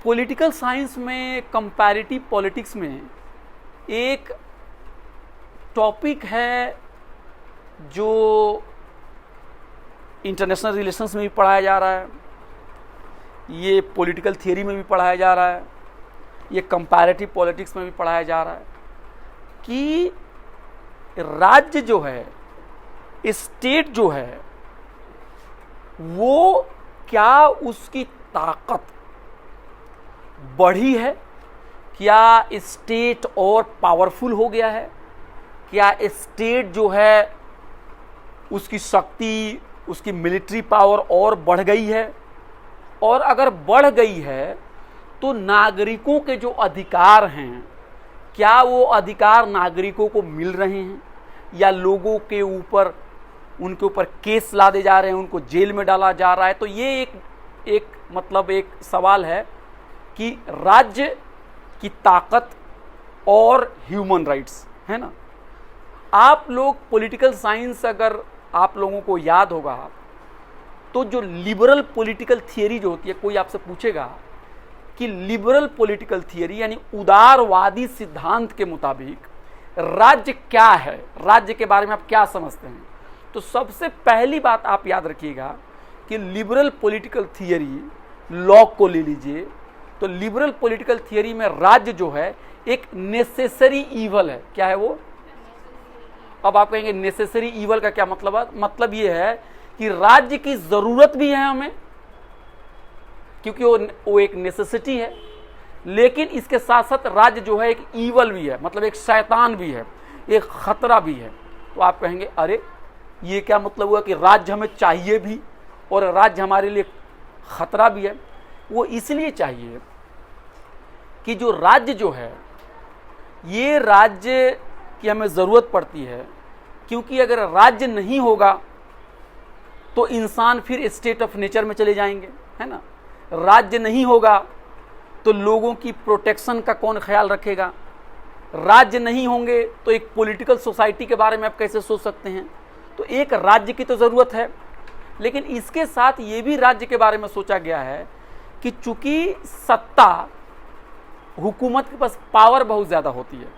Political science में, comparative politics में एक टॉपिक है जो इंटरनेशनल रिलेशंस में भी पढ़ाया जा रहा है, ये पॉलिटिकल थियरी में भी पढ़ाया जा रहा है, ये कंपैरेटिव पॉलिटिक्स में भी पढ़ाया जा रहा है कि राज्य जो है, स्टेट जो है, वो क्या उसकी ताकत बढ़ी है, क्या स्टेट और पावरफुल हो गया है, क्या स्टेट जो है उसकी शक्ति, उसकी मिलिट्री पावर और बढ़ गई है, और अगर बढ़ गई है तो नागरिकों के जो अधिकार हैं क्या वो अधिकार नागरिकों को मिल रहे हैं, या लोगों के ऊपर, उनके ऊपर केस लादे जा रहे हैं, उनको जेल में डाला जा रहा है। तो ये एक सवाल है कि राज्य की ताकत और ह्यूमन राइट्स, है ना। आप लोग पॉलिटिकल साइंस, अगर आप लोगों को याद होगा तो जो लिबरल पॉलिटिकल थियरी जो होती है, कोई आपसे पूछेगा कि लिबरल पॉलिटिकल थियरी यानी उदारवादी सिद्धांत के मुताबिक राज्य क्या है, राज्य के बारे में आप क्या समझते हैं, तो सबसे पहली बात आप याद रखिएगा कि लिबरल पॉलिटिकल थियरी, लॉक को ले लीजिए, तो लिबरल पॉलिटिकल थियरी में राज्य जो है एक नेसेसरी ईवल है। क्या है वो? अब आप कहेंगे नेसेसरी ईवल का क्या मतलब है? मतलब ये है कि राज्य की जरूरत भी है हमें, क्योंकि वो एक नेसेसिटी है, लेकिन इसके साथ साथ राज्य जो है एक ईवल भी है, मतलब एक शैतान भी है, एक खतरा भी है। तो आप कहेंगे अरे ये क्या मतलब हुआ कि राज्य हमें चाहिए भी और राज्य हमारे लिए खतरा भी है? वो इसलिए चाहिए कि जो राज्य जो है, ये राज्य की हमें ज़रूरत पड़ती है, क्योंकि अगर राज्य नहीं होगा तो इंसान फिर स्टेट ऑफ नेचर में चले जाएंगे, है ना। राज्य नहीं होगा तो लोगों की प्रोटेक्शन का कौन ख्याल रखेगा, राज्य नहीं होंगे तो एक पॉलिटिकल सोसाइटी के बारे में आप कैसे सोच सकते हैं। तो एक राज्य की तो ज़रूरत है, लेकिन इसके साथ ये भी राज्य के बारे में सोचा गया है कि चूंकि सत्ता, हुकूमत के पास पावर बहुत ज़्यादा होती है,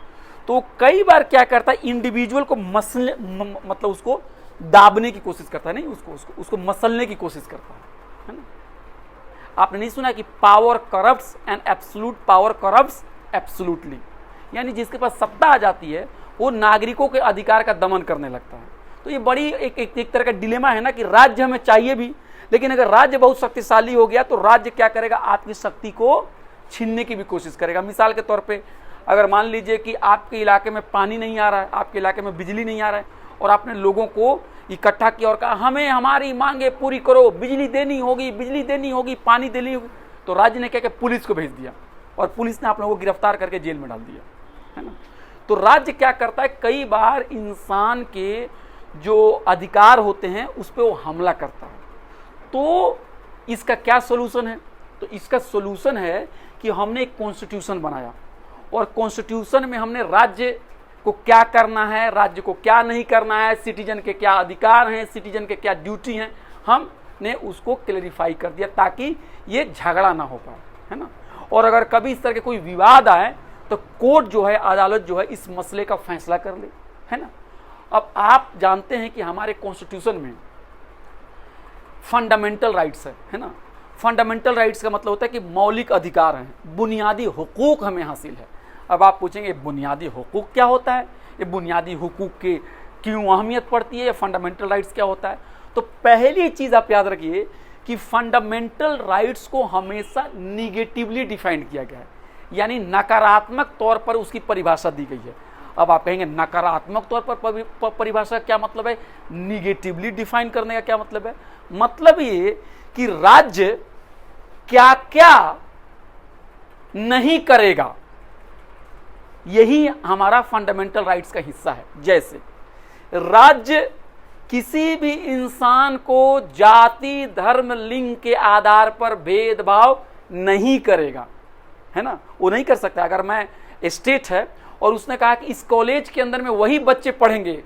तो कई बार क्या करता है, इंडिविजुअल को मतलब उसको दाबने की कोशिश करता है, नहीं उसको मसलने की कोशिश करता है ना। आपने नहीं सुना कि power corrupts and absolute power corrupts absolutely, यानी जिसके पास सत्ता आ जाती है वो नागरिकों के अधिकार का दमन करने लगता है। तो ये बड़ी एक तरह का डिलेमा है ना कि राज्य हमें चाहिए भी, लेकिन अगर राज्य बहुत शक्तिशाली हो गया तो राज्य क्या करेगा, आपकी शक्ति को छीनने की भी कोशिश करेगा। मिसाल के तौर पे अगर मान लीजिए कि आपके इलाके में पानी नहीं आ रहा है, आपके इलाके में बिजली नहीं आ रहा है, और आपने लोगों को इकट्ठा किया और कहा हमें हमारी मांगे पूरी करो, बिजली देनी होगी, पानी देनी होगी, तो राज्य ने क्या किया, पुलिस को भेज दिया और पुलिस ने आप लोगों को गिरफ्तार करके जेल में डाल दिया, है ना। तो राज्य क्या करता है, कई बार इंसान के जो अधिकार होते हैं उस पर वो हमला करता है। तो इसका क्या सोल्यूशन है? तो इसका सोल्यूशन है कि हमने एक कॉन्स्टिट्यूशन बनाया, और कॉन्स्टिट्यूशन में हमने राज्य को क्या करना है, राज्य को क्या नहीं करना है, सिटीजन के क्या अधिकार हैं, सिटीजन के क्या ड्यूटी हैं, हमने उसको क्लैरिफाई कर दिया ताकि ये झगड़ा ना हो पाए, है ना। और अगर कभी इस तरह के कोई विवाद आए तो कोर्ट जो है, अदालत जो है, इस मसले का फैसला कर ले, है ना। अब आप जानते हैं कि हमारे कॉन्स्टिट्यूशन में फंडामेंटल राइट्स है ना। फंडामेंटल राइट्स का मतलब होता है कि मौलिक अधिकार हैं, बुनियादी हुकूक हमें हासिल है। अब आप पूछेंगे बुनियादी हुकूक क्या होता है, ये बुनियादी हुकूक के क्यों अहमियत पड़ती है, या फंडामेंटल राइट्स क्या होता है? तो पहली चीज़ आप याद रखिए कि फंडामेंटल राइट्स को हमेशा निगेटिवली डिफाइन किया गया है, यानी नकारात्मक तौर पर उसकी परिभाषा दी गई है। अब आप कहेंगे नकारात्मक तौर पर परिभाषा क्या मतलब है, निगेटिवली डिफाइन करने का क्या मतलब है? मतलब ये कि राज्य क्या क्या नहीं करेगा, यही हमारा फंडामेंटल राइट्स का हिस्सा है। जैसे राज्य किसी भी इंसान को जाति, धर्म, लिंग के आधार पर भेदभाव नहीं करेगा, है ना। वो नहीं कर सकता। अगर मैं स्टेट है और उसने कहा कि इस कॉलेज के अंदर में वही बच्चे पढ़ेंगे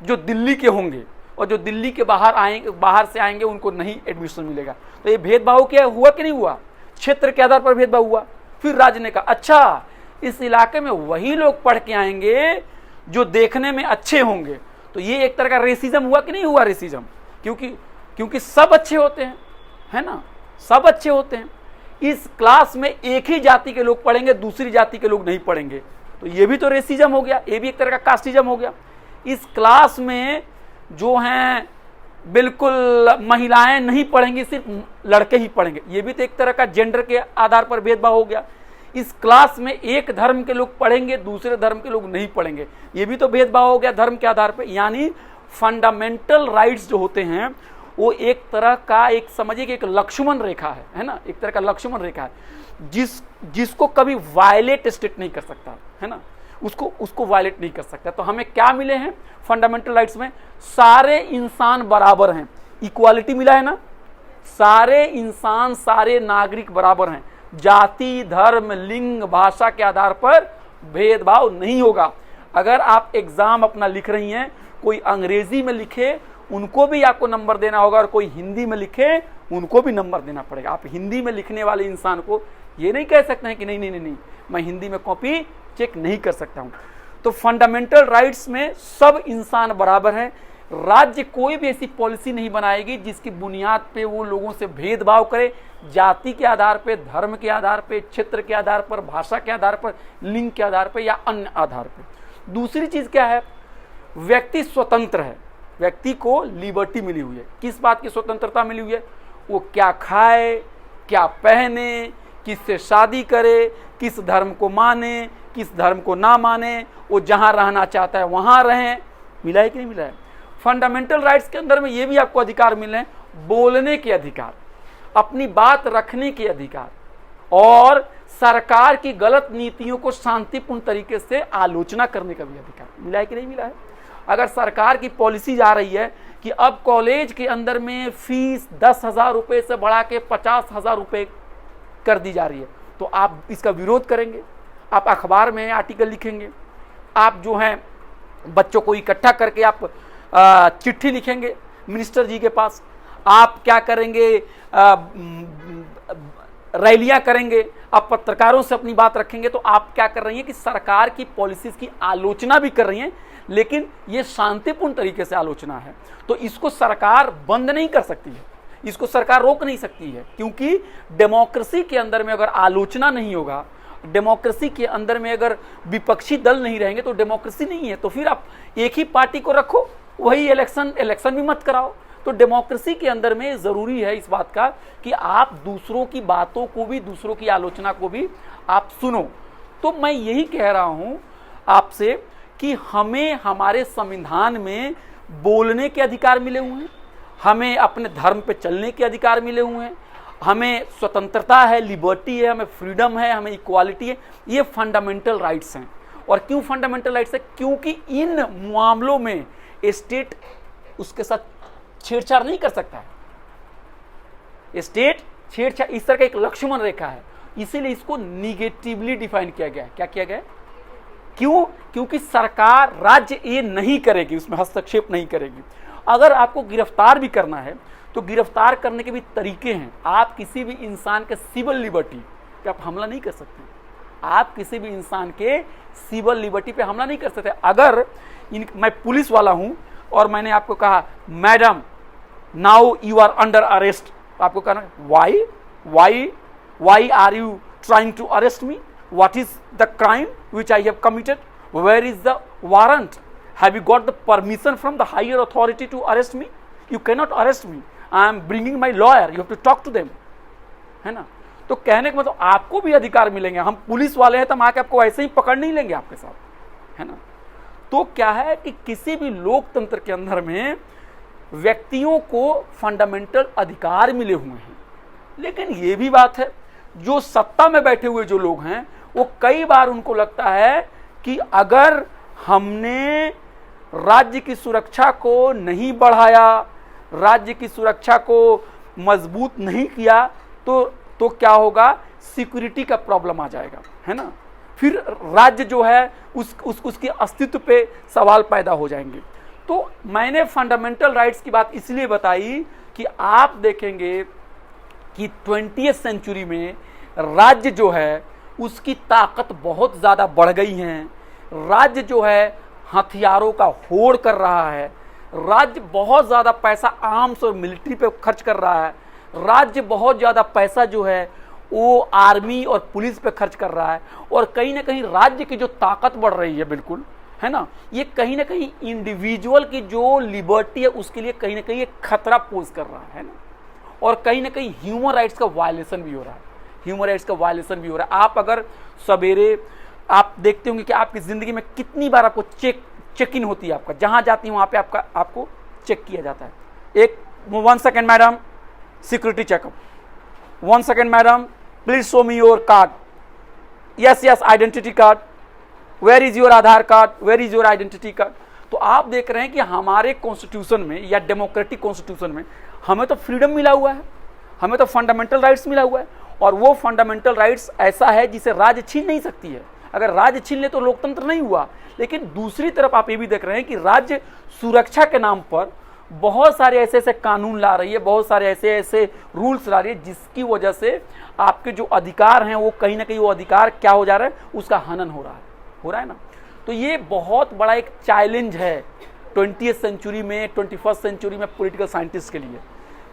जो दिल्ली के होंगे, और जो दिल्ली के बाहर से आएंगे उनको नहीं एडमिशन मिलेगा, तो ये भेदभाव क्या हुआ कि नहीं हुआ? क्षेत्र के आधार पर भेदभाव हुआ। फिर राज्य ने कहा अच्छा इस इलाके में वही लोग पढ़ के आएंगे जो देखने में अच्छे होंगे। तो ये एक तरह का रेसिज्म हुआ कि नहीं हुआ रेसिज्म? क्योंकि सब अच्छे होते हैं, है ना, सब अच्छे होते हैं। इस क्लास में एक ही जाति के लोग पढ़ेंगे, दूसरी जाति के लोग नहीं पढ़ेंगे, तो ये भी तो रेसिज्म हो गया, ये भी एक तरह का कास्टिज्म हो गया। इस क्लास में जो हैं बिल्कुल महिलाएं नहीं पढ़ेंगी, सिर्फ लड़के ही पढ़ेंगे, ये भी तो एक तरह का जेंडर के आधार पर भेदभाव हो गया। इस क्लास में एक धर्म के लोग पढ़ेंगे, दूसरे धर्म के लोग नहीं पढ़ेंगे, ये भी तो भेदभाव हो गया धर्म के आधार पर। यानी फंडामेंटल राइट्स जो होते हैं वो एक तरह का, एक समझिए कि एक लक्ष्मण रेखा है ना, एक तरह का लक्ष्मण रेखा है जिसको कभी वायलेट स्टेट नहीं कर सकता, है ना, उसको वायलेट नहीं कर सकता। तो हमें क्या मिले हैं फंडामेंटल राइट्स में? सारे इंसान बराबर हैं, इक्वालिटी मिला है ना, सारे इंसान, सारे नागरिक बराबर हैं, जाति, धर्म, लिंग, भाषा के आधार पर भेदभाव नहीं होगा। अगर आप एग्जाम अपना लिख रही हैं, कोई अंग्रेजी में लिखे उनको भी आपको नंबर देना होगा, और कोई हिंदी में लिखे उनको भी नंबर देना पड़ेगा। आप हिंदी में लिखने वाले इंसान को ये नहीं कह सकते हैं कि नहीं मैं हिंदी में कॉपी चेक नहीं कर सकता हूं। तो फंडामेंटल राइट्स में सब इंसान बराबर हैं। राज्य कोई भी ऐसी पॉलिसी नहीं बनाएगी जिसकी बुनियाद पे वो लोगों से भेदभाव करे, जाति के आधार पे, धर्म के आधार पे, क्षेत्र के आधार पर, भाषा के आधार पर, लिंग के आधार पे या अन्य आधार पे। दूसरी चीज क्या है? व्यक्ति स्वतंत्र है, व्यक्ति को लिबर्टी मिली हुई है। किस बात की स्वतंत्रता मिली हुई है? वो क्या खाए, क्या पहने, किससे शादी करे, किस धर्म को माने, किस धर्म को ना माने, वो जहां रहना चाहता है वहां रहे। मिला है कि नहीं मिला है? फंडामेंटल राइट्स के अंदर में ये भी आपको अधिकार मिले हैं, बोलने के अधिकार, अपनी बात रखने के अधिकार, और सरकार की गलत नीतियों को शांतिपूर्ण तरीके से आलोचना करने का भी अधिकार। मिला है कि नहीं मिला है? अगर सरकार की पॉलिसी जा रही है कि अब कॉलेज के अंदर में फीस 10,000 रुपये से बढ़ा के 50,000 रुपये कर दी जा रही है, तो आप इसका विरोध करेंगे, आप अखबार में आर्टिकल लिखेंगे, आप जो हैं बच्चों को इकट्ठा करके आप चिट्ठी लिखेंगे मिनिस्टर जी के पास, आप क्या करेंगे, रैलियां करेंगे, आप पत्रकारों से अपनी बात रखेंगे। तो आप क्या कर रही हैं कि सरकार की पॉलिसीज की आलोचना भी कर रही हैं, लेकिन ये शांतिपूर्ण तरीके से आलोचना है। तो इसको सरकार बंद नहीं कर सकती है, इसको सरकार रोक नहीं सकती है, क्योंकि डेमोक्रेसी के अंदर में अगर आलोचना नहीं होगा, डेमोक्रेसी के अंदर में अगर विपक्षी दल नहीं रहेंगे तो डेमोक्रेसी नहीं है। तो फिर आप एक ही पार्टी को रखो, वही इलेक्शन भी मत कराओ। तो डेमोक्रेसी के अंदर में जरूरी है इस बात का कि आप दूसरों की बातों को भी, दूसरों की आलोचना को भी आप सुनो। तो मैं यही कह रहा हूं आपसे कि हमें हमारे संविधान में बोलने के अधिकार मिले हुए हैं, हमें अपने धर्म पे चलने के अधिकार मिले हुए हैं, हमें स्वतंत्रता है, लिबर्टी है, हमें फ्रीडम है, हमें इक्वालिटी है। ये फंडामेंटल राइट्स हैं। और क्यों फंडामेंटल राइट्स है? क्योंकि इन मामलों में स्टेट उसके साथ छेड़छाड़ नहीं कर सकता है। स्टेट छेड़छाड़ इस तरह का एक लक्ष्मण रेखा है, इसीलिए इसको निगेटिवली डिफाइन किया गया है। क्या किया गया? क्यों? क्योंकि सरकार, राज्य ये नहीं करेगी, उसमें हस्तक्षेप नहीं करेगी। अगर आपको गिरफ्तार भी करना है तो गिरफ्तार करने के भी तरीके हैं। आप किसी भी इंसान के सिविल लिबर्टी पे आप हमला नहीं कर सकते, आप किसी भी इंसान के सिविल लिबर्टी पे हमला नहीं कर सकते। अगर मैं पुलिस वाला हूं और मैंने आपको कहा madam now you are under arrest, आपको कहना why are you trying to arrest me, what is the crime which I have committed, where is the warrant, have you got the permission from the higher authority to arrest me, you can not arrest me, I am bringing my lawyer, you have to talk to them, है ना। तो कहने का मतलब आपको भी अधिकार मिलेंगे। हम पुलिस वाले हैं तो हम आके आपको ऐसे ही पकड़ नहीं लेंगे आपके साथ, है ना। तो क्या है कि किसी भी लोकतंत्र के अंदर में व्यक्तियों को फंडामेंटल अधिकार मिले हुए हैं, लेकिन ये भी बात है जो सत्ता में बैठे हुए जो लोग हैं वो कई बार उनको लगता है कि अगर हमने राज्य की सुरक्षा को नहीं बढ़ाया, राज्य की सुरक्षा को मजबूत नहीं किया तो क्या होगा, सिक्योरिटी का प्रॉब्लम आ जाएगा, है ना। फिर राज्य जो है उसके अस्तित्व पे सवाल पैदा हो जाएंगे। तो मैंने फंडामेंटल राइट्स की बात इसलिए बताई कि आप देखेंगे कि 20वीं सेंचुरी में राज्य जो है उसकी ताकत बहुत ज़्यादा बढ़ गई है। राज्य जो है हथियारों का होड़ कर रहा है। राज्य बहुत ज़्यादा पैसा आर्म्स और मिलिट्री पे खर्च कर रहा है। राज्य बहुत ज़्यादा पैसा जो है वो आर्मी और पुलिस पे खर्च कर रहा है। और कहीं ना कहीं राज्य की जो ताकत बढ़ रही है, बिल्कुल है ना, ये कहीं ना कहीं इंडिविजुअल की जो लिबर्टी है उसके लिए कहीं ना कहीं एक खतरा पोज कर रहा है ना। और कहीं ना कहीं ह्यूमन राइट्स का वायलेशन भी हो रहा है। ह्यूमन राइट्स का वायलेशन भी हो रहा है। आप अगर सवेरे आप देखते होंगे कि आपकी ज़िंदगी में कितनी बार आपको चेक इन होती है, आपका जहाँ जाती है वहाँ पे आपको चेक किया जाता है। 1 second madam, security checkup. 1 second madam, please show me your card. Yes yes, identity card. Where is your Aadhaar card, where is your identity card. तो आप देख रहे हैं कि हमारे कॉन्स्टिट्यूशन में या डेमोक्रेटिक कॉन्स्टिट्यूशन में हमें तो फ्रीडम मिला हुआ है, हमें तो फंडामेंटल राइट्स मिला हुआ है। और वो फंडामेंटल राइट्स ऐसा है जिसे राज्य छीन नहीं सकती है। अगर राज्य छीन ले तो लोकतंत्र नहीं हुआ। लेकिन दूसरी तरफ आप ये भी देख रहे हैं कि राज्य सुरक्षा के नाम पर बहुत सारे ऐसे ऐसे कानून ला रही है, बहुत सारे ऐसे ऐसे रूल्स ला रही है, जिसकी वजह से आपके जो अधिकार हैं वो कहीं ना कहीं वो अधिकार क्या हो जा रहा है, उसका हनन हो रहा है ना। तो ये बहुत बड़ा एक चैलेंज है 20th सेंचुरी में, 21st सेंचुरी में पॉलिटिकल साइंटिस्ट के लिए,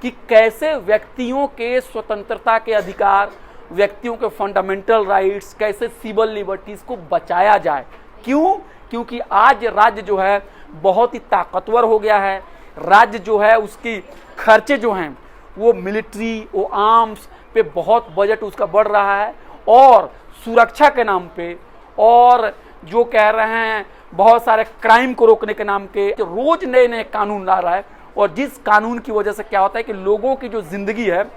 कि कैसे व्यक्तियों के स्वतंत्रता के अधिकार, व्यक्तियों के फंडामेंटल राइट्स, कैसे सिविल लिबर्टीज को बचाया जाए। क्यों? क्योंकि आज राज्य जो है बहुत ही ताकतवर हो गया है। राज्य जो है उसकी खर्चे जो हैं वो मिलिट्री, वो आर्म्स पे बहुत बजट उसका बढ़ रहा है। और सुरक्षा के नाम पे और जो कह रहे हैं बहुत सारे क्राइम को रोकने के नाम के रोज नए नए कानून ला रहा है। और जिस कानून की वजह से क्या होता है कि लोगों की जो जिंदगी है,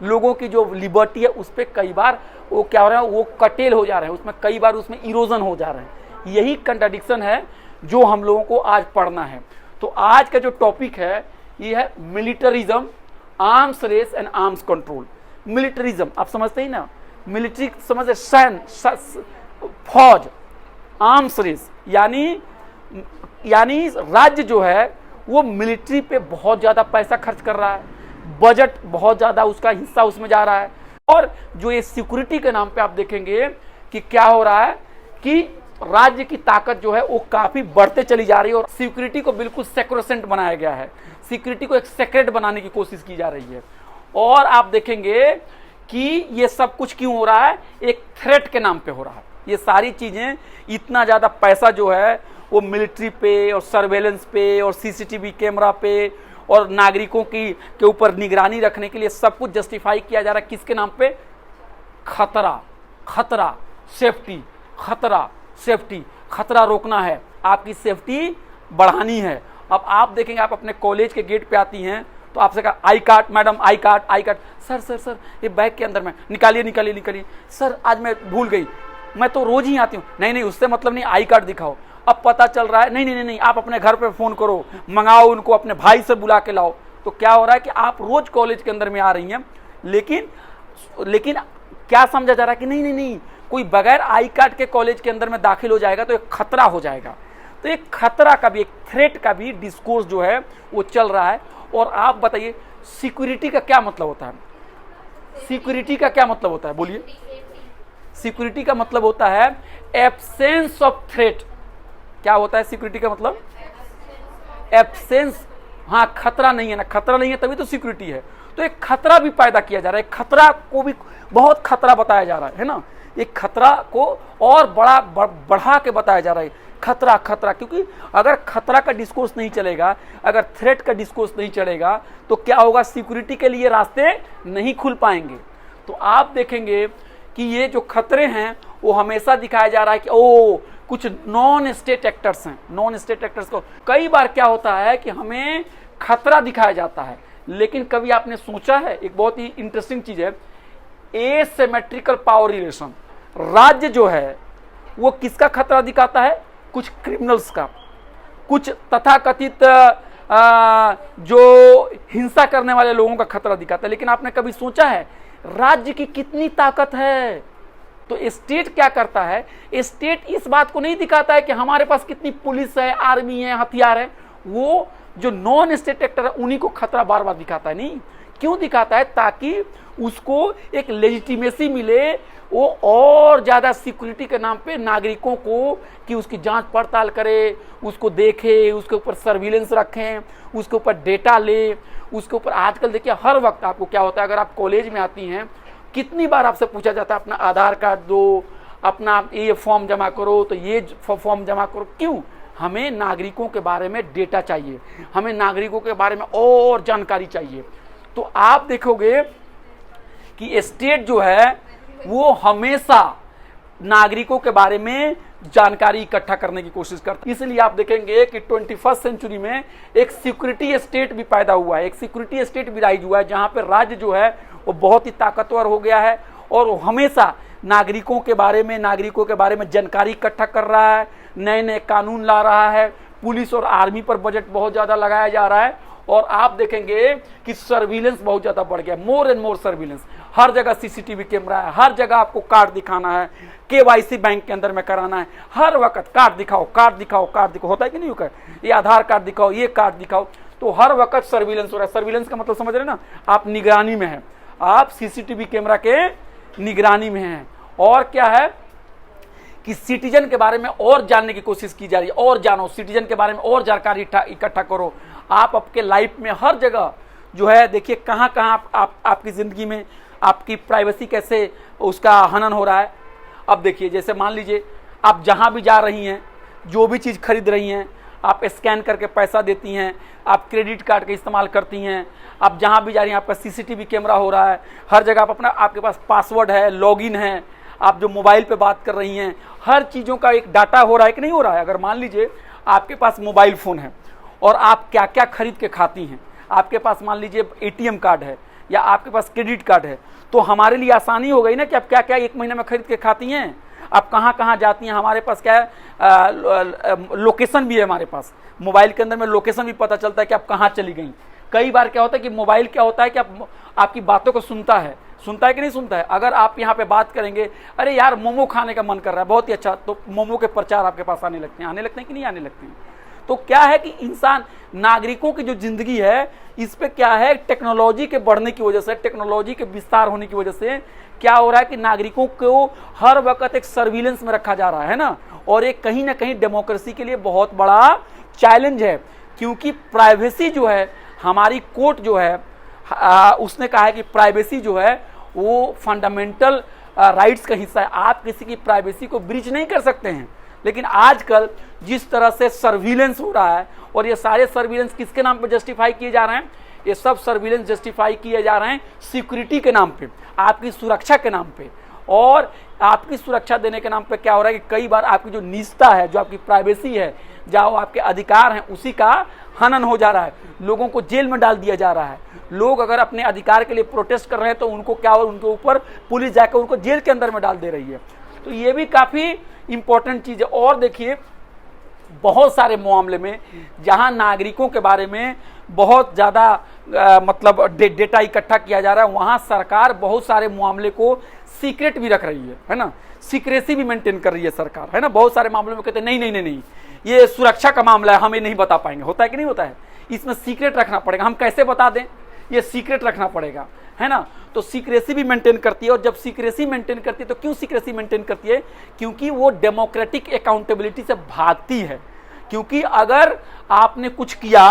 लोगों की जो लिबर्टी है, उस पर कई बार वो क्या हो रहा है, वो कटेल हो जा रहे हैं, उसमें कई बार उसमें इरोजन हो जा रहे हैं। यही कंट्राडिक्शन है जो हम लोगों को आज पढ़ना है। तो आज का जो टॉपिक है ये है militarism, arms race and arms control. Militarism आप समझते ही ना, मिलिट्री समझते, सैन, फौज, आर्म्स रेस यानी राज्य जो है वो मिलिट्री पे बहुत ज़्यादा पैसा खर्च कर रहा है, बजट बहुत ज़्यादा उसका हिस्सा उसमें जा रहा है। और जो ये सिक्योरिटी के नाम पे आप देखेंगे कि क्या हो रहा है कि राज्य की ताकत जो है वो काफ़ी बढ़ते चली जा रही है। और सिक्योरिटी को बिल्कुल सेक्रोसेंट बनाया गया है, सिक्योरिटी को एक सेक्रेट बनाने की कोशिश की जा रही है। और आप देखेंगे कि ये सब कुछ क्यों हो रहा है, एक थ्रेट के नाम पे हो रहा है। ये सारी चीज़ें, इतना ज़्यादा पैसा जो है वो मिलिट्री पे और सर्वेलेंस पे और सीसीटीवी कैमरा पे और नागरिकों के ऊपर निगरानी रखने के लिए सब कुछ जस्टिफाई किया जा रहा है। किसके नाम पे? खतरा, सेफ्टी, खतरा रोकना है, आपकी सेफ्टी बढ़ानी है। अब आप देखेंगे, आप अपने कॉलेज के गेट पे आती हैं तो आपसे कहा I card madam, I card. Sir ये बैग के अंदर में, निकालिए। सर आज मैं भूल गई, मैं तो रोज ही आती हूँ। नहीं उससे मतलब नहीं, आई कार्ड दिखाओ। अब पता चल रहा है नहीं, आप अपने घर पे फोन करो, मंगाओ उनको, अपने भाई से बुला के लाओ। तो क्या हो रहा है कि आप रोज कॉलेज के अंदर में आ रही हैं, लेकिन क्या समझा जा रहा है कि नहीं, कोई बगैर आई कार्ड के कॉलेज के अंदर में दाखिल हो जाएगा तो एक खतरा हो जाएगा। तो एक खतरा का भी, एक थ्रेट का भी डिस्कोर्स जो है वो चल रहा है। और आप बताइए सिक्योरिटी का क्या मतलब होता है? सिक्योरिटी का क्या मतलब होता है, बोलिए? सिक्योरिटी का मतलब होता है एब्सेंस ऑफ थ्रेट। क्या होता है सिक्योरिटी का मतलब? एब्सेंस। हाँ, खतरा नहीं है ना, खतरा नहीं है तभी तो सिक्योरिटी है। तो एक खतरा भी पैदा किया जा रहा है, खतरा को भी बहुत खतरा बताया जा रहा है ना। एक खतरा को और बढ़ा के बताया जा रहा है, खतरा। क्योंकि अगर खतरा का डिस्कोर्स नहीं चलेगा, अगर थ्रेट का डिस्कोर्स नहीं चलेगा तो क्या होगा, सिक्योरिटी के लिए रास्ते नहीं खुल पाएंगे। तो आप देखेंगे कि ये जो खतरे हैं वो हमेशा दिखाया जा रहा है कि कुछ नॉन स्टेट एक्टर्स हैं। नॉन स्टेट एक्टर्स को कई बार क्या होता है कि हमें खतरा दिखाया जाता है, लेकिन कभी आपने सोचा है, एक बहुत ही इंटरेस्टिंग चीज है, एसिमेट्रिकल पावर रिलेशन। राज्य जो है वो किसका खतरा दिखाता है? कुछ क्रिमिनल्स का, कुछ तथाकथित जो हिंसा करने वाले लोगों का खतरा दिखाता है। लेकिन आपने कभी सोचा है राज्य की कितनी ताकत है? तो स्टेट क्या करता है, स्टेट इस बात को नहीं दिखाता है कि हमारे पास कितनी पुलिस है, आर्मी है, हथियार है। वो जो नॉन स्टेट एक्टर है उन्हीं को खतरा बार बार दिखाता है। नहीं, क्यों दिखाता है? ताकि उसको एक लेजिटिमेसी मिले, वो और ज़्यादा सिक्योरिटी के नाम पे नागरिकों को कि उसकी जांच पड़ताल करे, उसको देखे, उसके ऊपर सर्विलेंस रखें, उसके ऊपर डेटा ले, उसके ऊपर। आजकल देखिए हर वक्त आपको क्या होता है, अगर आप कॉलेज में आती हैं कितनी बार आपसे पूछा जाता है अपना आधार कार्ड दो, अपना ये फॉर्म जमा करो, तो ये फॉर्म जमा करो। क्यों? हमें नागरिकों के बारे में डेटा चाहिए, हमें नागरिकों के बारे में और जानकारी चाहिए। तो आप देखोगे कि स्टेट जो है वो हमेशा नागरिकों के बारे में जानकारी इकट्ठा करने की कोशिश करता है। इसलिए आप देखेंगे कि 21st सेंचुरी में एक सिक्योरिटी स्टेट भी पैदा हुआ है, एक सिक्योरिटी स्टेट भी राइज हुआ है, जहां पर राज्य जो है वो बहुत ही ताकतवर हो गया है और वो हमेशा नागरिकों के बारे में जानकारी इकट्ठा कर रहा है, नए नए कानून ला रहा है, पुलिस और आर्मी पर बजट बहुत ज़्यादा लगाया जा रहा है। और आप देखेंगे कि सर्विलेंस बहुत ज़्यादा बढ़ गया, मोर एंड मोर सर्विलेंस। हर जगह सीसीटीवी कैमरा है, हर जगह आपको कार्ड दिखाना है, केवाईसी बैंक के अंदर में कराना है, हर वक्त कार्ड दिखाओ, कार्ड दिखाओ, कार्ड दिखाओ, होता है कि नहीं होता है? ये आधार कार्ड दिखाओ, ये कार्ड दिखाओ, तो हर वक्त सर्विलेंस हो रहा है। सर्विलेंस का मतलब समझ रहे ना, आप निगरानी में हैं, आप सीसीटीवी कैमरा के निगरानी में हैं। और क्या है कि सिटीजन के बारे में और जानने की कोशिश की जा रही है, और जानो सिटीजन के बारे में और जानकारी इकट्ठा करो। आप आपके लाइफ में हर जगह जो है देखिए कहाँ कहाँ आपकी ज़िंदगी में आपकी प्राइवेसी कैसे उसका हनन हो रहा है। अब देखिए जैसे मान लीजिए आप जहाँ भी जा रही हैं, जो भी चीज़ खरीद रही हैं, आप स्कैन करके पैसा देती हैं, आप क्रेडिट कार्ड का इस्तेमाल करती हैं, आप जहाँ भी जा रही हैं आपका सीसीटीवी कैमरा हो रहा है, हर जगह आप अपना, आपके पास पासवर्ड है, लॉगिन है, आप जो मोबाइल पे बात कर रही हैं, हर चीज़ों का एक डाटा हो रहा है कि नहीं हो रहा है। अगर मान लीजिए आपके पास मोबाइल फ़ोन है और आप क्या क्या खरीद के खाती हैं, आपके पास मान लीजिए एटीएम कार्ड है या आपके पास क्रेडिट कार्ड है, तो हमारे लिए आसानी हो गई ना कि आप क्या क्या एक महीने में खरीद के खाती हैं, आप कहाँ कहाँ जाती हैं। हमारे पास क्या है, लोकेशन भी है, हमारे पास मोबाइल के अंदर में लोकेशन भी पता चलता है कि आप कहाँ चली गई। कई बार क्या होता है कि मोबाइल क्या होता है कि आपकी बातों को सुनता है कि नहीं सुनता है। अगर आप यहाँ पे बात करेंगे, अरे यार मोमो खाने का मन कर रहा है, बहुत ही अच्छा, तो मोमो के प्रचार आपके पास आने लगते हैं कि नहीं आने लगते हैं। तो क्या है कि इंसान, नागरिकों की जो जिंदगी है, इस पे क्या है, टेक्नोलॉजी के बढ़ने की वजह से, टेक्नोलॉजी के विस्तार होने की वजह से क्या हो रहा है कि नागरिकों को हर वक्त एक सर्विलेंस में रखा जा रहा है ना। और एक कहीं ना कहीं डेमोक्रेसी के लिए बहुत बड़ा चैलेंज है, क्योंकि प्राइवेसी जो है, हमारी कोर्ट जो है उसने कहा है कि प्राइवेसी जो है वो फंडामेंटल राइट्स का हिस्सा है। आप किसी की प्राइवेसी को ब्रीच नहीं कर सकते हैं। लेकिन आजकल जिस तरह से सर्विलेंस हो रहा है, और ये सारे सर्विलेंस किसके नाम पे जस्टिफाई किए जा रहे हैं? ये सब सर्विलेंस जस्टिफाई किए जा रहे हैं सिक्योरिटी के नाम पे, आपकी सुरक्षा के नाम पे। और आपकी सुरक्षा देने के नाम पे क्या हो रहा है कि कई बार आपकी जो निजता है, जो आपकी प्राइवेसी है, जो आपके अधिकार हैं, उसी का हनन हो जा रहा है। लोगों को जेल में डाल दिया जा रहा है। लोग अगर अपने अधिकार के लिए प्रोटेस्ट कर रहे हैं तो उनको क्या हो, उनके ऊपर पुलिस जाकर उनको जेल के अंदर में डाल दे रही है। तो ये भी काफ़ी इंपॉर्टेंट चीज़ है। और देखिए बहुत सारे मामले में जहां नागरिकों के बारे में बहुत ज़्यादा मतलब डेटा इकट्ठा किया जा रहा है, वहां सरकार बहुत सारे मामले को सीक्रेट भी रख रही है ना, सीक्रेसी भी मेंटेन कर रही है सरकार, है ना। बहुत सारे मामलों में कहते हैं नहीं नहीं नहीं नहीं, ये सुरक्षा का मामला है, हमें नहीं बता पाएंगे। होता है कि नहीं होता है? इसमें सीक्रेट रखना पड़ेगा। हम कैसे बता दें? ये सीक्रेट रखना पड़ेगा, है ना। तो सीक्रेसी भी मेंटेन करती है। और जब सीक्रेसी मेंटेन करती है तो क्यों सीक्रेसी मेंटेन करती है? क्योंकि वो डेमोक्रेटिक अकाउंटेबिलिटी से भागती है। क्योंकि अगर आपने कुछ किया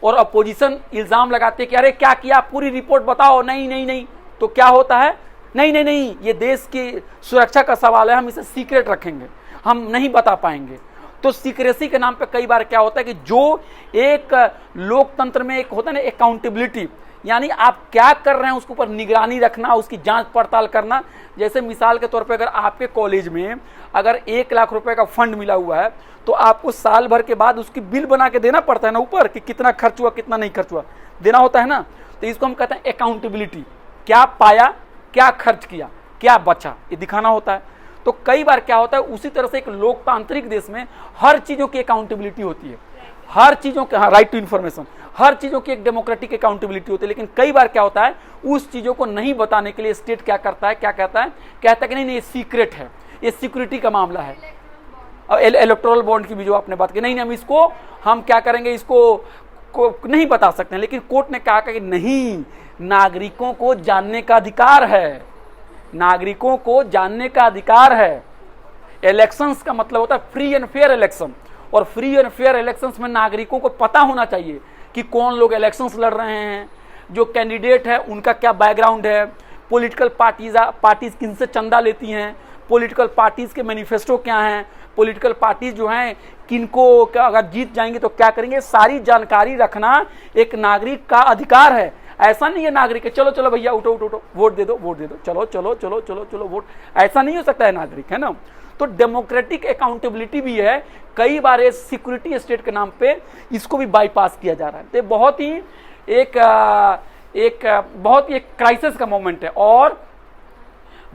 और अपोजिशन इल्जाम लगाते कि अरे क्या किया, पूरी रिपोर्ट बताओ, नहीं नहीं नहीं, तो क्या होता है? नहीं नहीं नहीं, ये देश की सुरक्षा का सवाल है, हम इसे सीक्रेट रखेंगे, हम नहीं बता पाएंगे। तो सीक्रेसी के नाम पे कई बार क्या होता है कि जो एक लोकतंत्र में एक होता है ना अकाउंटेबिलिटी, यानी आप क्या कर रहे हैं उसके ऊपर निगरानी रखना, उसकी जांच पड़ताल करना। जैसे मिसाल के तौर पे अगर आपके कॉलेज में अगर 1 लाख रुपए का फंड मिला हुआ है तो आपको साल भर के बाद उसकी बिल बना के देना पड़ता है ना ऊपर, कि कितना खर्च हुआ कितना नहीं खर्च हुआ, देना होता है ना। तो इसको हम कहते हैं अकाउंटेबिलिटी। क्या पाया, क्या खर्च किया, क्या बचा, ये दिखाना होता है। तो कई बार क्या होता है, उसी तरह से एक लोकतांत्रिक देश में हर चीज़ों की अकाउंटेबिलिटी होती है, हर चीज़ों के, हाँ, राइट टू इन्फॉर्मेशन, हर चीज़ों की एक डेमोक्रेटिक अकाउंटेबिलिटी होती है। लेकिन कई बार क्या होता है, उस चीज़ों को नहीं बताने के लिए स्टेट क्या करता है, क्या कहता है, कहता है कि नहीं नहीं ये सीक्रेट है, ये सिक्योरिटी का मामला है। इलेक्टोरल बॉन्ड की भी जो आपने बात की, नहीं हम इसको हम क्या करेंगे, इसको को नहीं बता सकते हैं। लेकिन कोर्ट ने कहा कि नहीं, नागरिकों को जानने का अधिकार है, नागरिकों को जानने का अधिकार है। इलेक्शंस का मतलब होता है फ्री एंड फेयर इलेक्शन, और फ्री एंड फेयर इलेक्शंस में नागरिकों को पता होना चाहिए कि कौन लोग इलेक्शंस लड़ रहे हैं, जो कैंडिडेट है उनका क्या बैकग्राउंड है, पॉलिटिकल पार्टीज किनसे चंदा लेती हैं, पॉलिटिकल पार्टीज के मैनिफेस्टो क्या हैं, पॉलिटिकल पार्टीज जो हैं किनको अगर जीत जाएंगे तो क्या करेंगे, सारी जानकारी रखना एक नागरिक का अधिकार है। ऐसा नहीं है नागरिक है चलो चलो भैया उठो उठो उठो वोट दे दो चलो चलो चलो चलो चलो वोट, ऐसा नहीं हो सकता है नागरिक, है ना। तो डेमोक्रेटिक अकाउंटेबिलिटी भी है, कई बार सिक्योरिटी स्टेट के नाम पे इसको भी बाईपास किया जा रहा है। तो बहुत ही एक क्राइसिस का मोमेंट है, और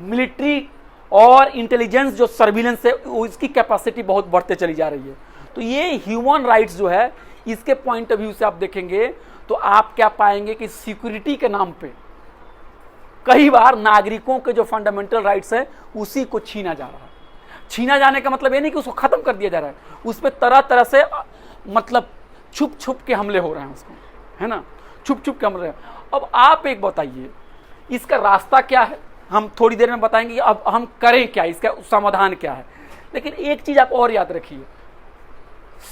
मिलिट्री और इंटेलिजेंस जो सर्विलेंस है उसकी कैपेसिटी बहुत बढ़ते चली जा रही है। तो ये ह्यूमन राइट्स जो है इसके पॉइंट ऑफ व्यू से आप देखेंगे तो आप क्या पाएंगे कि सिक्योरिटी के नाम पे कई बार नागरिकों के जो फंडामेंटल राइट्स है उसी को छीना जा रहा है। छीना जाने का मतलब ये नहीं कि उसको खत्म कर दिया जा रहा है, उस पर तरह तरह से मतलब छुप छुप के हमले हो रहे हैं उसको, है ना, छुप छुप के हमले। अब आप एक बताइए इसका रास्ता क्या है, हम थोड़ी देर में बताएंगे अब हम करें क्या, इसका समाधान क्या है। लेकिन एक चीज आप और याद रखिए,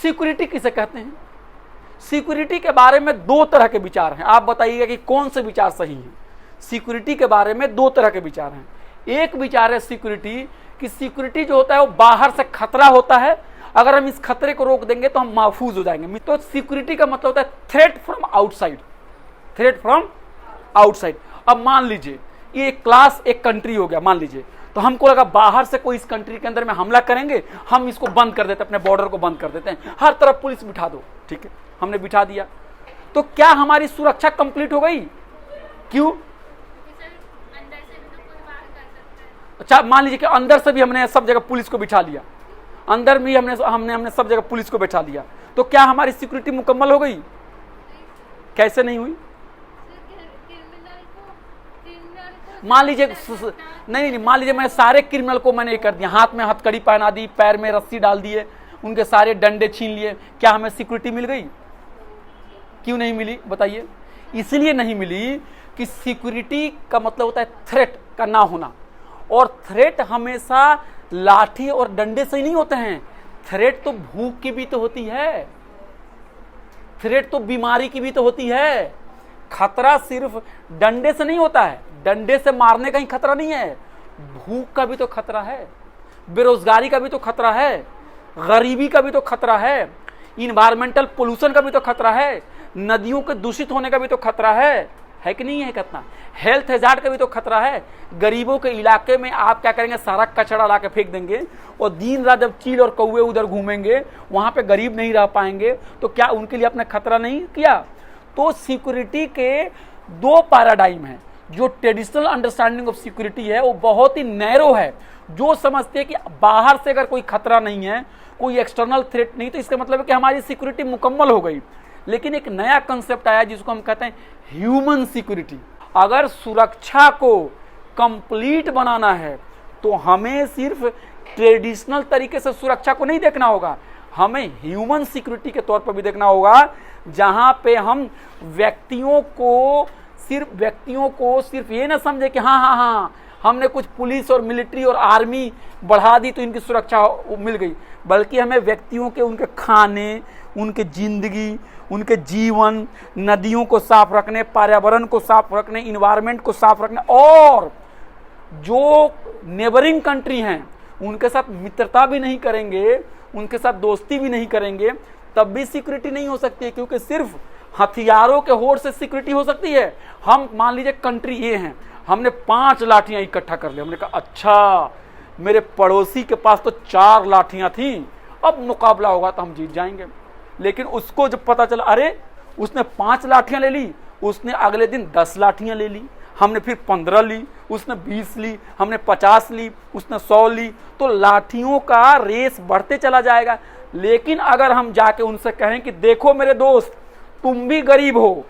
सिक्योरिटी किसे कहते हैं। सिक्योरिटी के बारे में दो तरह के विचार हैं, आप बताइएगा कि कौन से विचार सही हैं। सिक्योरिटी के बारे में दो तरह के विचार हैं। एक विचार है सिक्योरिटी कि सिक्योरिटी जो होता है वो बाहर से खतरा होता है, अगर हम इस खतरे को रोक देंगे तो हम महफूज हो जाएंगे। तो सिक्योरिटी का मतलब होता है threat from outside, threat from outside. अब मान लीजिए ये क्लास एक कंट्री हो गया मान लीजिए, तो हमको लगा बाहर से कोई इस कंट्री के अंदर में हमला करेंगे, हम इसको बंद कर देते हैं, अपने बॉर्डर को बंद कर देते हैं, हर तरफ पुलिस बिठा दो, ठीक है, हमने बिठा दिया। तो क्या हमारी सुरक्षा कंप्लीट हो गई? क्यों? अच्छा मान लीजिए कि अंदर से भी हमने सब जगह पुलिस को बिठा लिया, अंदर भी हमने सब जगह पुलिस को बिठा लिया, तो क्या हमारी सिक्योरिटी मुकम्मल हो गई? कैसे नहीं हुई? मान लीजिए नहीं, मान लीजिए मैं सारे क्रिमिनल को मैंने ये कर दिया, हाथ में हथकड़ी पहना दी, पैर में रस्सी डाल दिए, उनके सारे डंडे छीन लिए, क्या हमें सिक्योरिटी मिल गई? क्यों नहीं मिली बताइए? इसलिए नहीं मिली कि सिक्योरिटी का मतलब होता है थ्रेट का ना होना, और थ्रेट हमेशा लाठी और डंडे से ही नहीं होते हैं, थ्रेट तो भूख की भी तो होती है, थ्रेट तो बीमारी की भी तो होती है। खतरा सिर्फ डंडे से नहीं होता है, डंडे से मारने का ही खतरा नहीं है, भूख का भी तो खतरा है, बेरोजगारी का भी तो खतरा है, गरीबी का भी तो खतरा है, इन्वायरमेंटल पोल्यूशन का भी तो खतरा है, नदियों के दूषित होने का भी तो खतरा है कि नहीं है? कितना हेल्थ हैजार्ड का भी तो खतरा है। गरीबों के इलाके में आप क्या करेंगे, सारा कचरा ला के फेंक देंगे, और दिन रात जब चील और कौवे उधर घूमेंगे वहां पे गरीब नहीं रह पाएंगे, तो क्या उनके लिए आपने खतरा नहीं किया? तो सिक्योरिटी के दो पैराडाइम है। जो ट्रेडिशनल अंडरस्टैंडिंग ऑफ सिक्योरिटी है वो बहुत ही नैरो है, जो समझते हैं कि बाहर से अगर कोई खतरा नहीं है, कोई एक्सटर्नल थ्रेट नहीं, तो इसका मतलब है कि हमारी सिक्योरिटी मुकम्मल हो गई। लेकिन एक नया कंसेप्ट आया जिसको हम कहते हैं ह्यूमन सिक्योरिटी। अगर सुरक्षा को कंप्लीट बनाना है तो हमें सिर्फ ट्रेडिशनल तरीके से सुरक्षा को नहीं देखना होगा, हमें ह्यूमन सिक्योरिटी के तौर पर भी देखना होगा, जहां पे हम व्यक्तियों को सिर्फ ये ना समझे कि हाँ हमने कुछ पुलिस और मिलिट्री और आर्मी बढ़ा दी तो इनकी सुरक्षा मिल गई, बल्कि हमें व्यक्तियों के उनके खाने, उनके जिंदगी, उनके जीवन, नदियों को साफ रखने, पर्यावरण को साफ रखने, इन्वायरमेंट को साफ रखने, और जो नेबरिंग कंट्री हैं उनके साथ मित्रता भी नहीं करेंगे, उनके साथ दोस्ती भी नहीं करेंगे, तब भी सिक्योरिटी नहीं हो सकती है। क्योंकि सिर्फ हथियारों के होड़ से सिक्योरिटी हो सकती है। हम मान लीजिए कंट्री ये हैं, हमने 5 लाठियां इकट्ठा कर लिया, हमने कहा अच्छा मेरे पड़ोसी के पास तो 4 लाठियां थी, अब मुकाबला होगा तो हम जीत जाएंगे। लेकिन उसको जब पता चला अरे उसने 5 लाठियां ले ली, उसने अगले दिन 10 लाठियां ले ली, हमने फिर 15 ली, उसने 20 ली, हमने 50 ली, उसने 100 ली, तो लाठियों का रेस बढ़ते चला जाएगा। लेकिन अगर हम जाके उनसे कहें कि देखो मेरे दोस्त, तुम भी गरीब हो,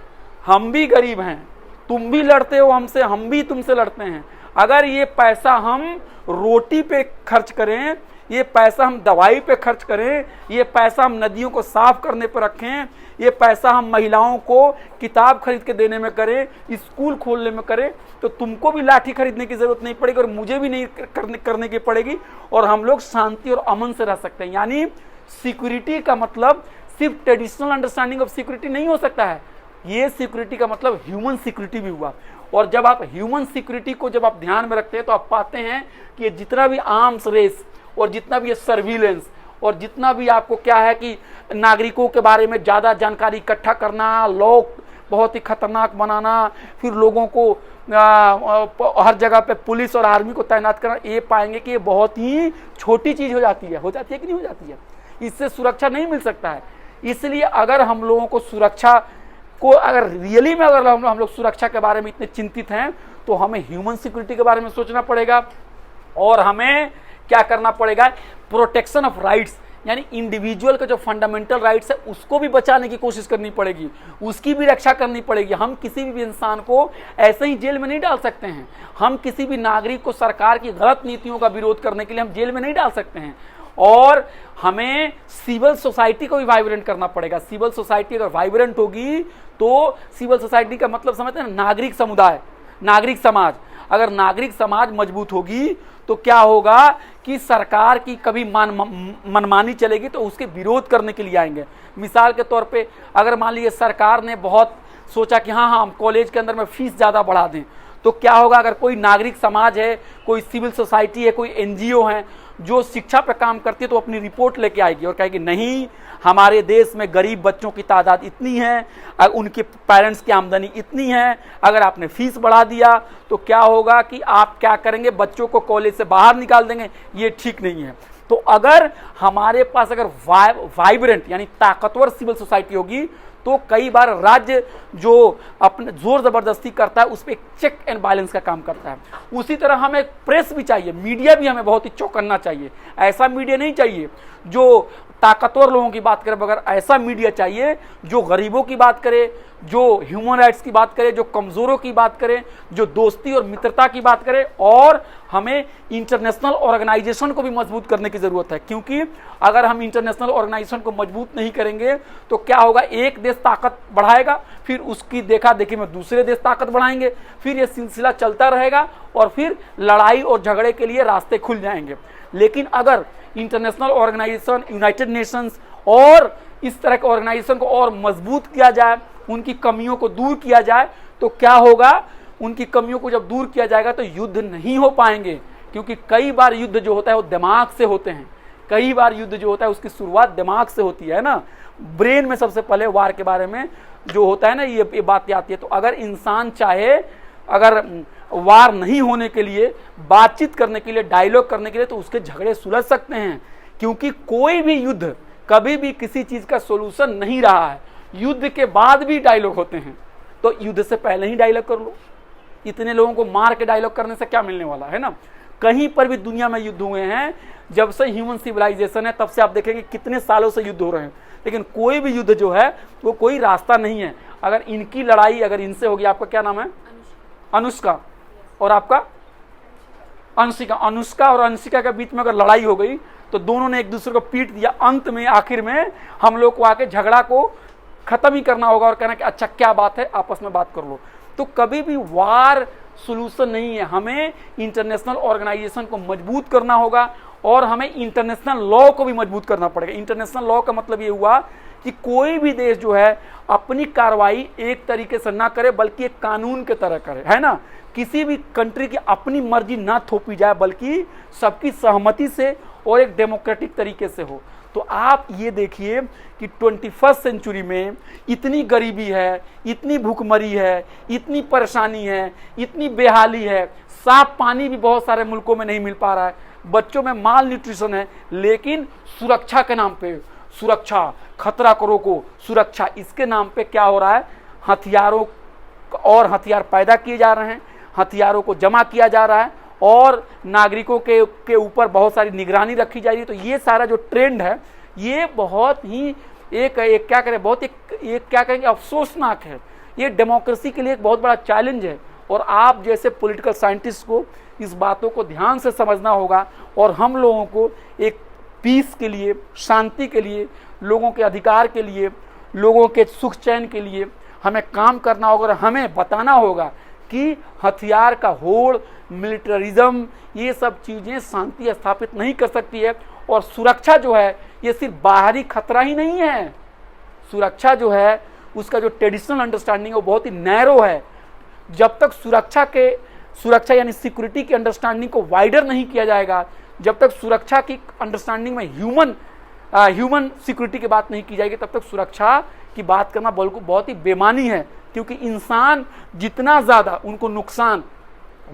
हम भी गरीब हैं, तुम भी लड़ते हो हमसे, हम भी तुमसे लड़ते हैं, अगर ये पैसा हम रोटी पे खर्च करें ये पैसा हम दवाई पे खर्च करें, ये पैसा हम नदियों को साफ करने पर रखें, ये पैसा हम महिलाओं को किताब खरीद के देने में करें, स्कूल खोलने में करें, तो तुमको भी लाठी खरीदने की जरूरत नहीं पड़ेगी और मुझे भी नहीं करने की पड़ेगी, और हम लोग शांति और अमन से रह सकते हैं। यानी सिक्योरिटी का मतलब सिर्फ ट्रेडिशनल अंडरस्टैंडिंग ऑफ सिक्योरिटी नहीं हो सकता है, ये सिक्योरिटी का मतलब ह्यूमन सिक्योरिटी भी हुआ। और जब आप ह्यूमन सिक्योरिटी को जब आप ध्यान में रखते हैं तो आप पाते हैं कि ये जितना भी आर्म्स रेस और जितना भी ये सर्विलेंस और जितना भी आपको क्या है कि नागरिकों के बारे में ज़्यादा जानकारी इकट्ठा करना, लॉ बहुत ही खतरनाक बनाना, फिर लोगों को हर जगह पे पुलिस और आर्मी को तैनात करना, ये पाएंगे कि ये बहुत ही छोटी चीज़ हो जाती है कि नहीं हो जाती है, इससे सुरक्षा नहीं मिल सकता है। इसलिए अगर हम लोगों को सुरक्षा को अगर रियली में अगर हम लोग सुरक्षा के बारे में इतने चिंतित हैं तो हमें ह्यूमन सिक्योरिटी के बारे में सोचना पड़ेगा, और हमें क्या करना पड़ेगा, प्रोटेक्शन ऑफ राइट्स, यानी इंडिविजुअल का जो फंडामेंटल राइट्स है उसको भी बचाने की कोशिश करनी पड़ेगी, उसकी भी रक्षा करनी पड़ेगी। हम किसी भी इंसान को ऐसे ही जेल में नहीं डाल सकते हैं, हम किसी भी नागरिक को सरकार की गलत नीतियों का विरोध करने के लिए हम जेल में नहीं डाल सकते हैं। और हमें सिविल सोसाइटी को भी वाइब्रेंट करना पड़ेगा। सिविल सोसाइटी अगर वाइब्रेंट होगी तो सिविल सोसाइटी का मतलब समझते हैं नागरिक समुदाय, नागरिक समाज। अगर नागरिक समाज मजबूत होगी तो क्या होगा कि सरकार की कभी मनमानी चलेगी तो उसके विरोध करने के लिए आएंगे। मिसाल के तौर पे अगर मान लीजिए सरकार ने बहुत सोचा कि हाँ हम कॉलेज के अंदर में फीस ज़्यादा बढ़ा दें, तो क्या होगा, अगर कोई नागरिक समाज है, कोई सिविल सोसाइटी है, कोई एनजीओ है जो शिक्षा पे काम करती है, तो अपनी रिपोर्ट लेके आएगी और कहेगी नहीं हमारे देश में गरीब बच्चों की तादाद इतनी है, उनके पेरेंट्स की आमदनी इतनी है, अगर आपने फीस बढ़ा दिया तो क्या होगा कि आप क्या करेंगे, बच्चों को कॉलेज से बाहर निकाल देंगे, ये ठीक नहीं है। तो अगर हमारे पास अगर वाइब्रेंट यानी ताकतवर सिविल सोसाइटी होगी तो कई बार राज्य जो अपने जोर जबरदस्ती करता है उस पर एक चेक एंड बैलेंस का काम करता है। उसी तरह हमें प्रेस भी चाहिए, मीडिया भी हमें बहुत ही चौकन्ना चाहिए। ऐसा मीडिया नहीं चाहिए जो ताकतवर लोगों की बात करे, मगर ऐसा मीडिया चाहिए जो गरीबों की बात करे, जो ह्यूमन राइट्स की बात करे, जो कमज़ोरों की बात करे, जो दोस्ती और मित्रता की बात करे। और हमें इंटरनेशनल ऑर्गेनाइजेशन को भी मजबूत करने की ज़रूरत है, क्योंकि अगर हम इंटरनेशनल ऑर्गेनाइजेशन को मजबूत नहीं करेंगे तो क्या होगा, एक देश ताकत बढ़ाएगा, फिर उसकी देखा देखी में दूसरे देश ताकत बढ़ाएंगे, फिर ये सिलसिला चलता रहेगा और फिर लड़ाई और झगड़े के लिए रास्ते खुल जाएंगे। लेकिन अगर इंटरनेशनल ऑर्गेनाइजेशन, यूनाइटेड नेशंस और इस तरह के ऑर्गेनाइजेशन को और मजबूत किया जाए, उनकी कमियों को दूर किया जाए, तो क्या होगा, उनकी कमियों को जब दूर किया जाएगा तो युद्ध नहीं हो पाएंगे। क्योंकि कई बार युद्ध जो होता है वो दिमाग से होते हैं, कई बार युद्ध जो होता है उसकी शुरुआत दिमाग से होती है ना, ब्रेन में सबसे पहले वार के बारे में जो होता है ना ये बात आती है। तो अगर इंसान चाहे अगर वार नहीं होने के लिए, बातचीत करने के लिए, डायलॉग करने के लिए, तो उसके झगड़े सुलझ सकते हैं। क्योंकि कोई भी युद्ध कभी भी किसी चीज का सोल्यूशन नहीं रहा है, युद्ध के बाद भी डायलॉग होते हैं। तो युद्ध से पहले ही डायलॉग कर लो, इतने लोगों को मार के डायलॉग करने से क्या मिलने वाला है ना। कहीं पर भी दुनिया में युद्ध हुए हैं, जब से ह्यूमन सिविलाइजेशन है तब से आप देखेंगे कितने सालों से युद्ध हो रहे हैं, लेकिन कोई भी युद्ध जो है वो कोई रास्ता नहीं है। अगर इनकी लड़ाई अगर इनसे होगी, आपका क्या नाम है? अनुष्का, और आपका अंशिका। अनुष्का और अंशिका के बीच में अगर लड़ाई हो गई तो दोनों ने एक दूसरे को पीट दिया, अंत में आखिर में हम लोग को आके झगड़ा को खत्म ही करना होगा और कहना कि अच्छा क्या बात है, आपस में बात कर लो। तो कभी भी वार सॉल्यूशन नहीं है, हमें इंटरनेशनल ऑर्गेनाइजेशन को मजबूत करना होगा और हमें इंटरनेशनल लॉ को भी मजबूत करना पड़ेगा। इंटरनेशनल लॉ का मतलब ये हुआ कि कोई भी देश जो है अपनी कार्रवाई एक तरीके से ना करे बल्कि एक कानून के तरह करे, है ना। किसी भी कंट्री की अपनी मर्जी ना थोपी जाए बल्कि सबकी सहमति से और एक डेमोक्रेटिक तरीके से हो। तो आप ये देखिए कि 21st सेंचुरी में इतनी गरीबी है, इतनी भूखमरी है, इतनी परेशानी है, इतनी बेहाली है, साफ पानी भी बहुत सारे मुल्कों में नहीं मिल पा रहा है, बच्चों में माल न्यूट्रिशन है, लेकिन सुरक्षा के नाम पे, सुरक्षा, खतरा करो को सुरक्षा, इसके नाम पे क्या हो रहा है, हथियारों और हथियार पैदा किए जा रहे हैं, हथियारों को जमा किया जा रहा है और नागरिकों के ऊपर बहुत सारी निगरानी रखी जा रही है। तो ये सारा जो ट्रेंड है ये बहुत ही एक क्या करें, बहुत एक क्या कहेंगे, अफसोसनाक है। ये डेमोक्रेसी के लिए एक बहुत बड़ा चैलेंज है और आप जैसे पॉलिटिकल साइंटिस्ट को इस बातों को ध्यान से समझना होगा और हम लोगों को एक पीस के लिए, शांति के लिए, लोगों के अधिकार के लिए, लोगों के सुख चैन के लिए हमें काम करना होगा और हमें बताना होगा कि हथियार का होड़, मिलिटरिज्म, ये सब चीज़ें शांति स्थापित नहीं कर सकती है। और सुरक्षा जो है ये सिर्फ बाहरी खतरा ही नहीं है, सुरक्षा जो है उसका जो ट्रेडिशनल अंडरस्टैंडिंग है वो बहुत ही नैरो है। जब तक सुरक्षा यानी सिक्योरिटी की अंडरस्टैंडिंग को वाइडर नहीं किया जाएगा, जब तक सुरक्षा की अंडरस्टैंडिंग में ह्यूमन सिक्योरिटी की बात नहीं की जाएगी, तब तक सुरक्षा की बात करना बहुत ही बेमानी है। क्योंकि इंसान जितना ज़्यादा उनको नुकसान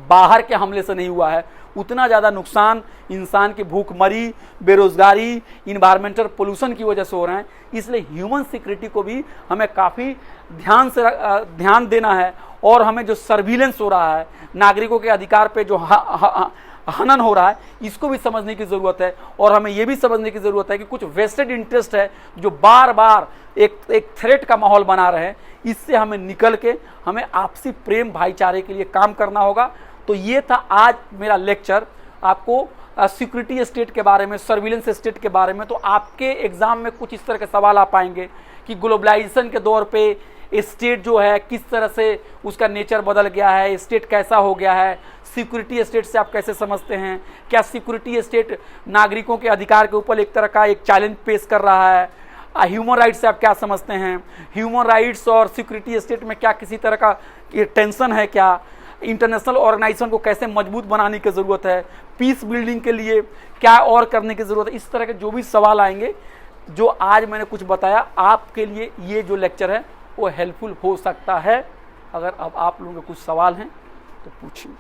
बाहर के हमले से नहीं हुआ है, उतना ज़्यादा नुकसान इंसान की भूखमरी, बेरोजगारी, इन्वायरमेंटल पोल्यूशन की वजह से हो रहे हैं। इसलिए ह्यूमन सिक्योरिटी को भी हमें काफ़ी ध्यान देना है। और हमें जो सर्विलेंस हो रहा है, नागरिकों के अधिकार पे जो हनन हो रहा है, इसको भी समझने की ज़रूरत है। और हमें ये भी समझने की ज़रूरत है कि कुछ वेस्टेड इंटरेस्ट है जो बार बार एक थ्रेट का माहौल बना रहे हैं। इससे हमें निकल के हमें आपसी प्रेम भाईचारे के लिए काम करना होगा। तो ये था आज मेरा लेक्चर आपको सिक्योरिटी स्टेट के बारे में, सर्विलेंस स्टेट के बारे में। तो आपके एग्जाम में कुछ इस तरह के सवाल आ पाएंगे कि ग्लोबलाइजेशन के दौर पे स्टेट जो है किस तरह से उसका नेचर बदल गया है, स्टेट कैसा हो गया है, सिक्योरिटी स्टेट से आप कैसे समझते हैं, क्या सिक्योरिटी स्टेट नागरिकों के अधिकार के ऊपर एक तरह का एक चैलेंज पेश कर रहा है, ह्यूमन राइट्स से आप क्या समझते हैं, ह्यूमन राइट्स और सिक्योरिटी स्टेट में क्या किसी तरह का टेंशन है, क्या इंटरनेशनल ऑर्गेनाइजेशन को कैसे मजबूत बनाने की ज़रूरत है, पीस बिल्डिंग के लिए क्या और करने की ज़रूरत है। इस तरह के जो भी सवाल आएंगे, जो आज मैंने कुछ बताया, आपके लिए ये जो लेक्चर है वो हेल्पफुल हो सकता है। अगर अब आप लोगों के कुछ सवाल हैं तो पूछिए।